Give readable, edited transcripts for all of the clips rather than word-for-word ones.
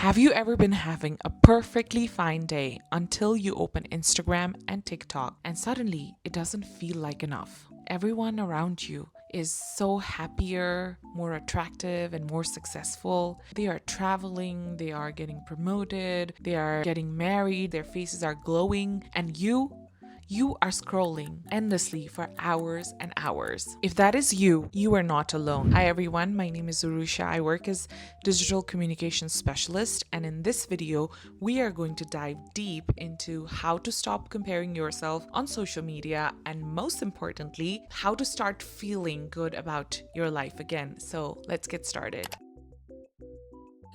Have you ever been having a perfectly fine day until you open Instagram and TikTok and suddenly it doesn't feel like enough? Everyone around you is so happier, more attractive, and more successful. They are traveling, they are getting promoted, they are getting married, their faces are glowing, and you are scrolling endlessly for hours and hours. If that is you, you are not alone. Hi everyone, my name is Urusha. I work as digital communications specialist, and in this video, we are going to dive deep into how to stop comparing yourself on social media and most importantly, how to start feeling good about your life again. So, let's get started.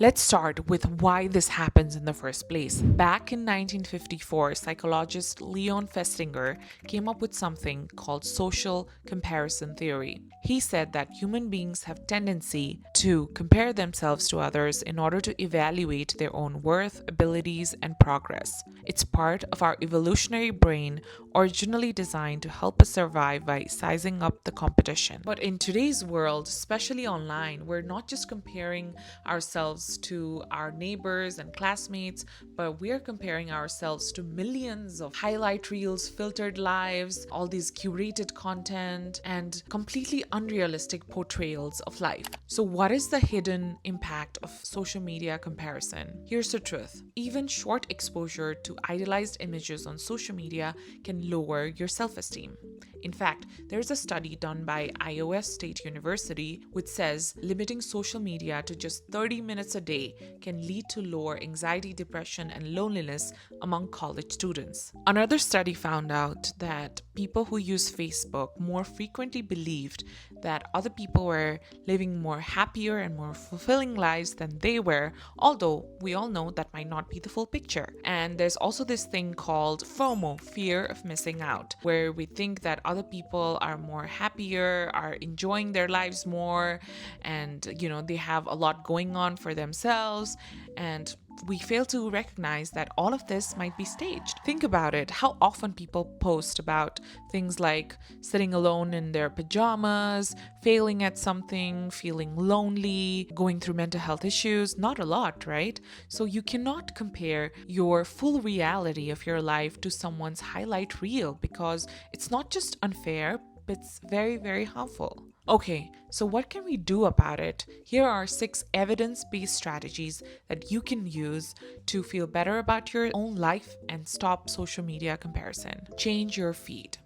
Let's start with why this happens in the first place. Back in 1954, psychologist Leon Festinger came up with something called social comparison theory. He said that human beings have tendency to compare themselves to others in order to evaluate their own worth, abilities, and progress. It's part of our evolutionary brain, originally designed to help us survive by sizing up the competition. But in today's world, especially online, we're not just comparing ourselves to our neighbors and classmates, but we're comparing ourselves to millions of highlight reels, filtered lives, all these curated content, and completely unrealistic portrayals of life. So, what is the hidden impact of social media comparison? Here's the truth: even short exposure to idealized images on social media can lower your self esteem. In fact, there's a study done by Iowa State University which says limiting social media to just 30 minutes a day can lead to lower anxiety, depression, and loneliness among college students. Another study found out that people who use Facebook more frequently believed that other people were living more happier and more fulfilling lives than they were, although we all know that might not be the full picture. And there's also this thing called FOMO, fear of missing out, where we think that other people are more happier, are enjoying their lives more, and they have a lot going on for themselves, and we fail to recognize that all of this might be staged. Think about it. How often people post about things like sitting alone in their pajamas, failing at something, feeling lonely, going through mental health issues? Not a lot, right? So you cannot compare your full reality of your life to someone's highlight reel, because it's not just unfair, but it's very, very harmful. Okay, so what can we do about it? Here are 6 evidence based strategies that you can use to feel better about your own life and stop social media comparison. Change your feed.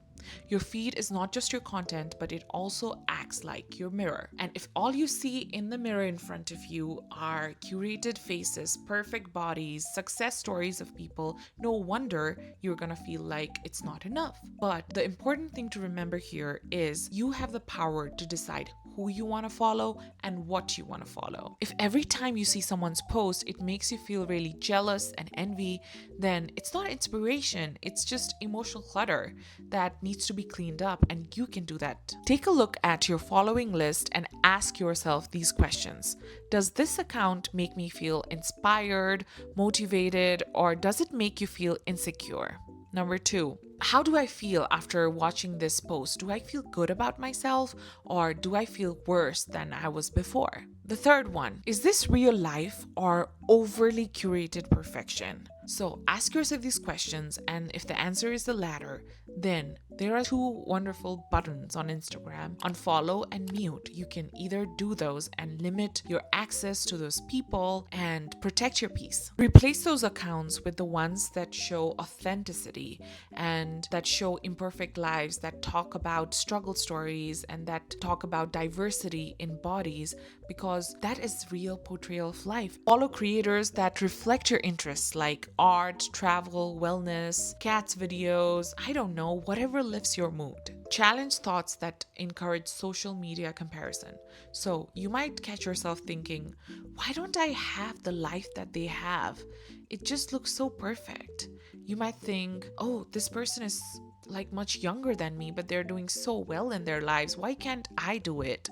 Your feed is not just your content, but it also acts like your mirror. And if all you see in the mirror in front of you are curated faces, perfect bodies, success stories of people, no wonder you're gonna feel like it's not enough. But the important thing to remember here is you have the power to decide who you want to follow and what you want to follow. If every time you see someone's post it makes you feel really jealous and envy, then it's not inspiration, it's just emotional clutter that needs to be cleaned up, and you can do that. Take a look at your following list and ask yourself these questions. Does this account make me feel inspired, motivated, or does it make you feel insecure? Number 2, how do I feel after watching this post? Do I feel good about myself, or do I feel worse than I was before? The third one, is this real life or overly curated perfection? So ask yourself these questions, and if the answer is the latter, then there are 2 wonderful buttons on Instagram: unfollow and mute. You can either do those and limit your access to those people and protect your peace. Replace those accounts with the ones that show authenticity and that show imperfect lives, that talk about struggle stories, and that talk about diversity in bodies, because that is real portrayal of life. Follow creators that reflect your interests, like art, travel, wellness, cats videos, I don't know, whatever lifts your mood. Challenge thoughts that encourage social media comparison. So you might catch yourself thinking, why don't I have the life that they have? It just looks so perfect. You might think, oh, this person is like much younger than me, but they're doing so well in their lives. Why can't I do it?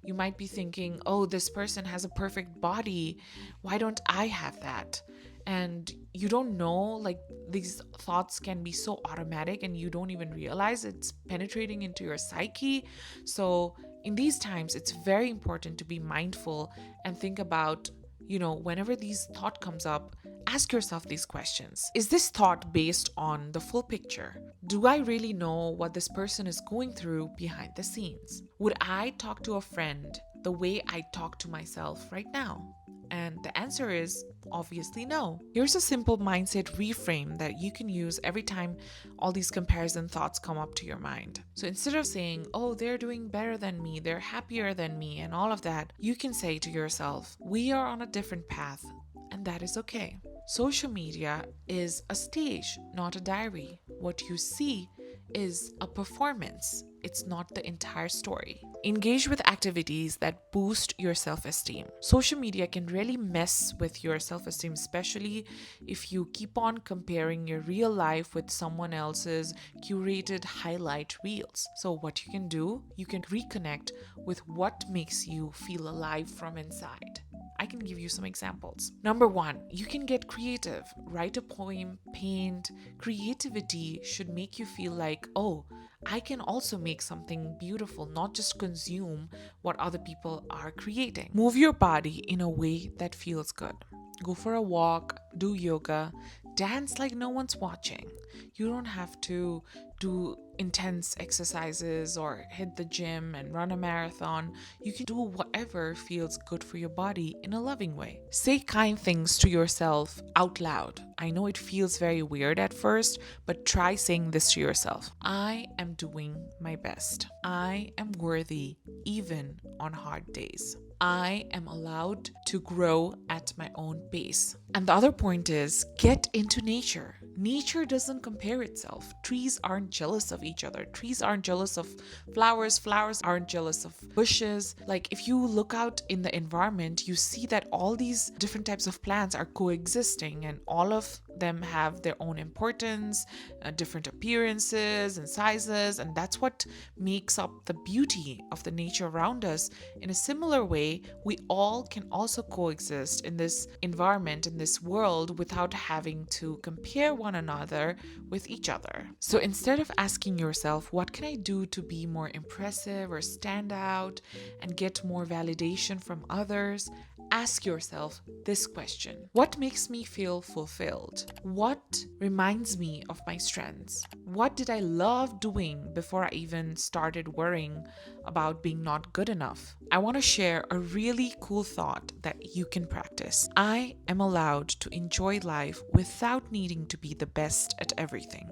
You might be thinking, oh, this person has a perfect body. Why don't I have that? And you don't know, like, these thoughts can be so automatic and you don't even realize it's penetrating into your psyche. So in these times, it's very important to be mindful and think about Whenever these thought comes up, ask yourself these questions. Is this thought based on the full picture? Do I really know what this person is going through behind the scenes? Would I talk to a friend the way I talk to myself right now? And the answer is obviously no. Here's a simple mindset reframe that you can use every time all these comparison thoughts come up to your mind. So instead of saying, oh, they're doing better than me, they're happier than me, and all of that, you can say to yourself, we are on a different path, and that is okay. Social media is a stage, not a diary. What you see is a performance. It's not the entire story. Engage with activities that boost your self-esteem. Social media can really mess with your self-esteem, especially if you keep on comparing your real life with someone else's curated highlight reels. So what you can do, you can reconnect with what makes you feel alive from inside. I can give you some examples. Number one, you can get creative. Write a poem, paint. Creativity should make you feel like, oh, I can also make something beautiful, not just consume what other people are creating. Move your body in a way that feels good. Go for a walk, do yoga, dance like no one's watching. You don't have to do intense exercises or hit the gym and run a marathon. You can do whatever feels good for your body in a loving way. Say kind things to yourself out loud. I know it feels very weird at first, but try saying this to yourself. I am doing my best. I am worthy even on hard days. I am allowed to grow at my own pace. And the other point is get into nature. Nature doesn't compare itself. Trees aren't jealous of each other. Trees aren't jealous of flowers. Flowers aren't jealous of bushes. Like if you look out in the environment, you see that all these different types of plants are coexisting and all of them have their own importance, different appearances and sizes, and that's what makes up the beauty of the nature around us. In a similar way, we all can also coexist in this environment, in this world, without having to compare one another with each other. So instead of asking yourself, what can I do to be more impressive or stand out and get more validation from others? Ask yourself this question. What makes me feel fulfilled? What reminds me of my strengths? What did I love doing before I even started worrying about being not good enough? I want to share a really cool thought that you can practice. I am allowed to enjoy life without needing to be the best at everything.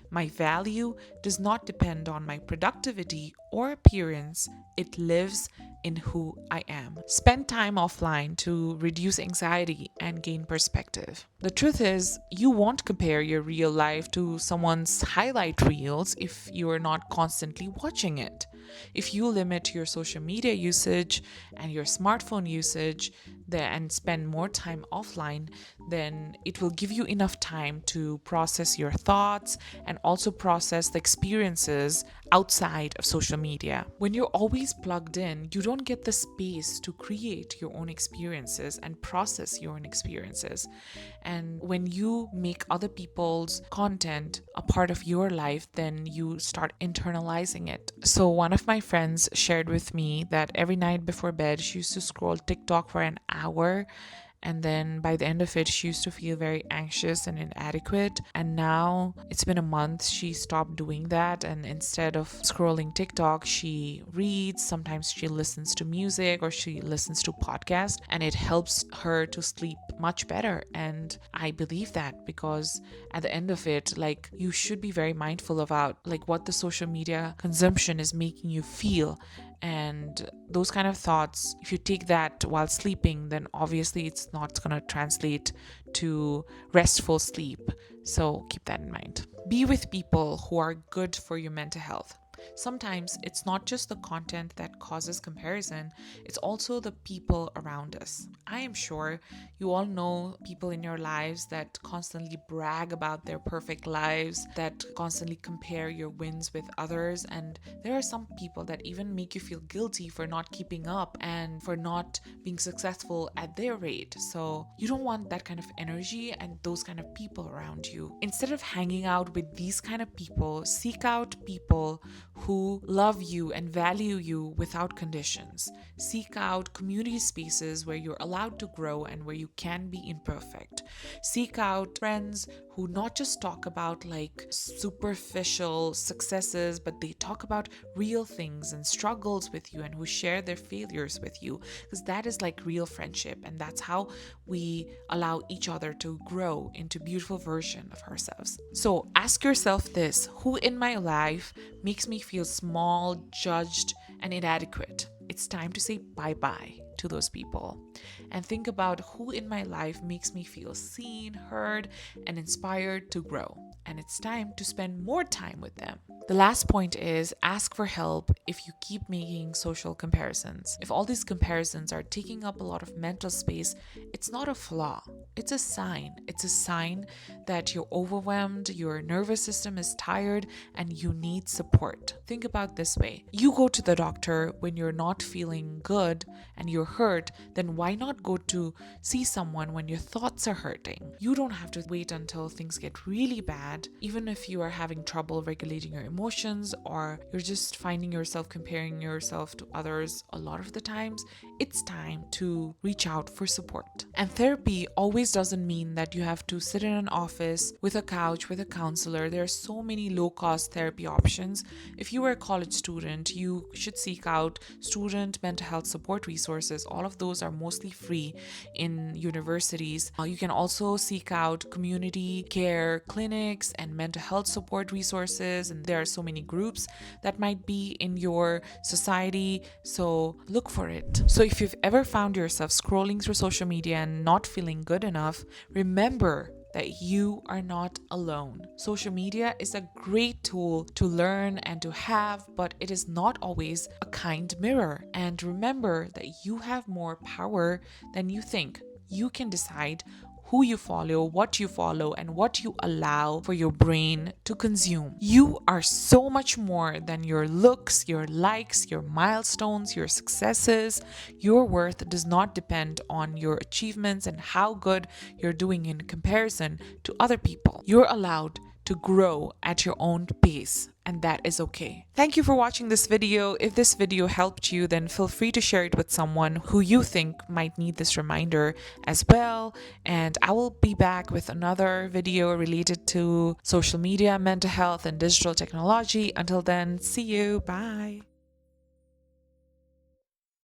My value does not depend on my productivity or appearance, it lives in who I am. Spend time offline to reduce anxiety and gain perspective. The truth is, you won't compare your real life to someone's highlight reels if you are not constantly watching it. If you limit your social media usage and your smartphone usage and spend more time offline, then it will give you enough time to process your thoughts and also process the experiences outside of social media. When you're always plugged in, you don't get the space to create your own experiences and process your own experiences. And when you make other people's content a part of your life, then you start internalizing it. So one of my friends shared with me that every night before bed, she used to scroll TikTok for an hour. And then by the end of it, she used to feel very anxious and inadequate. And now it's been a month, she stopped doing that. And instead of scrolling TikTok, she reads. Sometimes she listens to music or she listens to podcasts. And it helps her to sleep much better. And I believe that because at the end of it, like you should be very mindful about like what the social media consumption is making you feel. And those kind of thoughts, if you take that while sleeping, then obviously it's not going to translate to restful sleep. So keep that in mind. Be with people who are good for your mental health. Sometimes it's not just the content that causes comparison, it's also the people around us. I am sure you all know people in your lives that constantly brag about their perfect lives, that constantly compare your wins with others, and there are some people that even make you feel guilty for not keeping up and for not being successful at their rate. So you don't want that kind of energy and those kind of people around you. Instead of hanging out with these kind of people, seek out people who love you and value you without conditions. Seek out community spaces where you're allowed to grow and where you can be imperfect. Seek out friends who not just talk about like superficial successes, but they talk about real things and struggles with you, and who share their failures with you, because that is like real friendship, and that's how we allow each other to grow into beautiful version of ourselves. So ask yourself this: who in my life makes me feel small, judged, and inadequate? It's time to say bye-bye to those people, and think about who in my life makes me feel seen, heard, and inspired to grow. And it's time to spend more time with them. The last point is ask for help if you keep making social comparisons. If all these comparisons are taking up a lot of mental space, it's not a flaw. It's a sign. It's a sign that you're overwhelmed, your nervous system is tired, and you need support. Think about this way. You go to the doctor when you're not feeling good and you're hurt, then why not go to see someone when your thoughts are hurting? You don't have to wait until things get really bad. Even if you are having trouble regulating your emotions, or you're just finding yourself comparing yourself to others a lot of the times, it's time to reach out for support. And therapy always doesn't mean that you have to sit in an office with a couch with a counselor. There are so many low-cost therapy options. If you are a college student, you should seek out student mental health support resources. All of those are mostly free in universities. You can also seek out community care clinics and mental health support resources, and there are so many groups that might be in your society, so look for it. So if you've ever found yourself scrolling through social media and not feeling good enough, remember that you are not alone. Social media is a great tool to learn and to have, but it is not always a kind mirror. And remember that you have more power than you think. You can decide who you follow, and what you allow for your brain to consume. You are so much more than your looks, your likes, your milestones, your successes. Your worth does not depend on your achievements and how good you're doing in comparison to other people. You're allowed to grow at your own pace, and that is okay. Thank you for watching this video. If this video helped you, then feel free to share it with someone who you think might need this reminder as well. And I will be back with another video related to social media, mental health, and digital technology. Until then, see you. Bye.